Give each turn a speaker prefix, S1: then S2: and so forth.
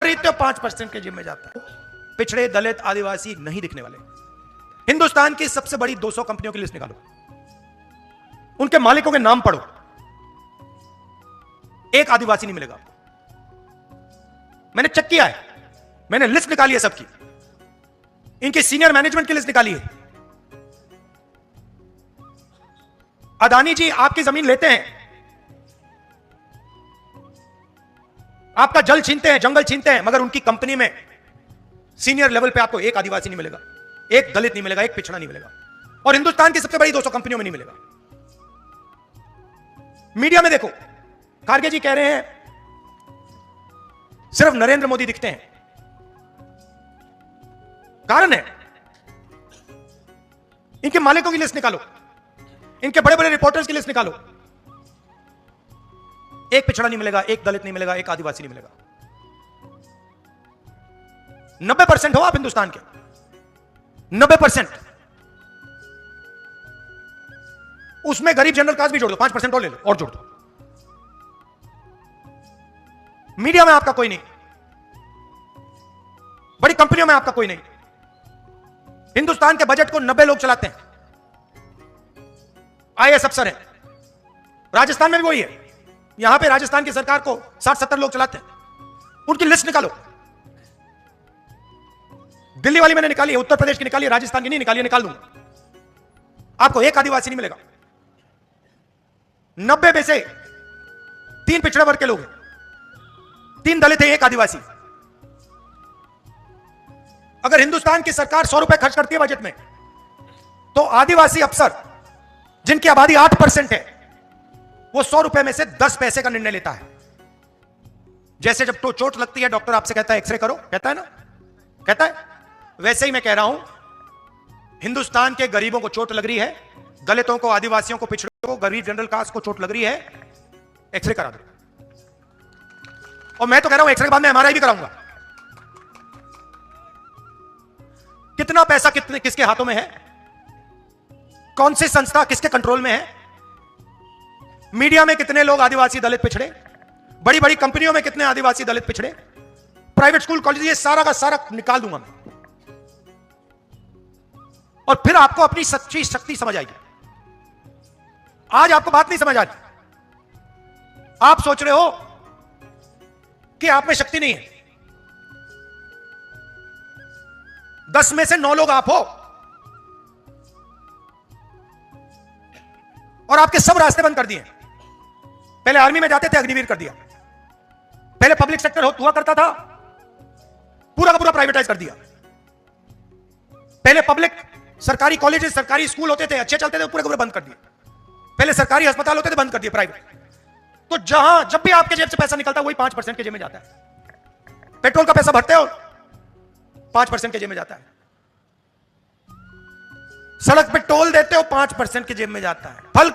S1: खरीदते हो 5% के जेब में जाता है। पिछड़े, दलित, आदिवासी नहीं दिखने वाले। हिंदुस्तान की सबसे बड़ी 200 कंपनियों की लिस्ट निकालो, उनके मालिकों के नाम पढ़ो, एक आदिवासी नहीं मिलेगा। मैंने चेक किया है, मैंने लिस्ट निकाली है सबकी, इनके सीनियर मैनेजमेंट की लिस्ट निकाली है। अदानी जी आपकी जमीन लेते हैं, आपका जल छीनते हैं, जंगल छीनते हैं, मगर उनकी कंपनी में सीनियर लेवल पे आपको एक आदिवासी नहीं मिलेगा, एक दलित नहीं मिलेगा, एक पिछड़ा नहीं मिलेगा, और हिंदुस्तान की सबसे बड़ी 200 कंपनियों में नहीं मिलेगा। मीडिया में देखो, खारगे जी कह रहे हैं सिर्फ नरेंद्र मोदी दिखते हैं। कारण है, इनके मालिकों की लिस्ट निकालो, इनके बड़े बड़े रिपोर्टर्स की लिस्ट निकालो, एक पिछड़ा नहीं मिलेगा, एक दलित नहीं मिलेगा, एक आदिवासी नहीं मिलेगा। 90% हो आप हिंदुस्तान के, 90%। उसमें गरीब जनरल कास्ट भी जोड़ दो, 5% और ले लो और जोड़ दो। मीडिया में आपका कोई नहीं, बड़ी कंपनियों में आपका कोई नहीं। हिंदुस्तान के बजट को 90 लोग चलाते हैं, आईएएस अफसर हैं। राजस्थान में भी वही है, यहां पे राजस्थान की सरकार को 60-70 लोग चलाते हैं। उनकी लिस्ट निकालो। दिल्ली वाली मैंने निकाली है, उत्तर प्रदेश की निकाली है, राजस्थान की नहीं निकाली है, निकाल दूंगा। आपको एक आदिवासी नहीं मिलेगा। 90 में से 3 पिछड़े वर्ग के लोग हैं, 3 दलित हैं, 1 आदिवासी। अगर हिंदुस्तान की सरकार 100 रुपए खर्च करती है बजट में, तो आदिवासी अफसर जिनकी आबादी 8% है, वो 100 रुपए में से 10 पैसे का निर्णय लेता है। जैसे जब तो चोट लगती है, डॉक्टर आपसे कहता है एक्सरे करो, कहता है ना, कहता है, वैसे ही मैं कह रहा हूं, हिंदुस्तान के गरीबों को चोट लग रही है, दलितों को, आदिवासियों को, पिछड़ों को, गरीब जनरल कास्ट को चोट लग रही है, एक्सरे करा दो। और मैं तो कह रहा हूं एक्सरे के बाद मैं एमआरआई भी कराऊंगा। कितना पैसा किसके हाथों में है, कौन सी संस्था किसके कंट्रोल में है, मीडिया में कितने लोग आदिवासी, दलित, पिछड़े, बड़ी बड़ी कंपनियों में कितने आदिवासी, दलित, पिछड़े, प्राइवेट स्कूल, कॉलेज, ये सारा का सारा निकाल दूंगा मैं। और फिर आपको अपनी सच्ची शक्ति समझ आएगी। आज आपको बात नहीं समझ आ रही, आप सोच रहे हो कि आप में शक्ति नहीं है। 10 में से 9 लोग आप हो, और आपके सब रास्ते बंद कर दिए। पहले आर्मी में जाते थे, अग्निवीर कर दिया। पहले पब्लिक सेक्टर हुआ करता था, पूरा का पूरा प्राइवेटाइज कर दिया। पहले पब्लिक सरकारी कॉलेजेस, सरकारी स्कूल होते थे, अच्छे चलते थे, पूरे पूरे बंद कर दिए। पहले सरकारी अस्पताल होते थे, बंद कर दिए प्राइवेट। तो जहां जब भी आपके जेब से पैसा निकलता है, वही 5% के जेब में जाता है। पेट्रोल का पैसा भरते हो, 5% के जेब में जाता है। सड़क पे टोल देते हो, 5% के जेब में जाता है। फल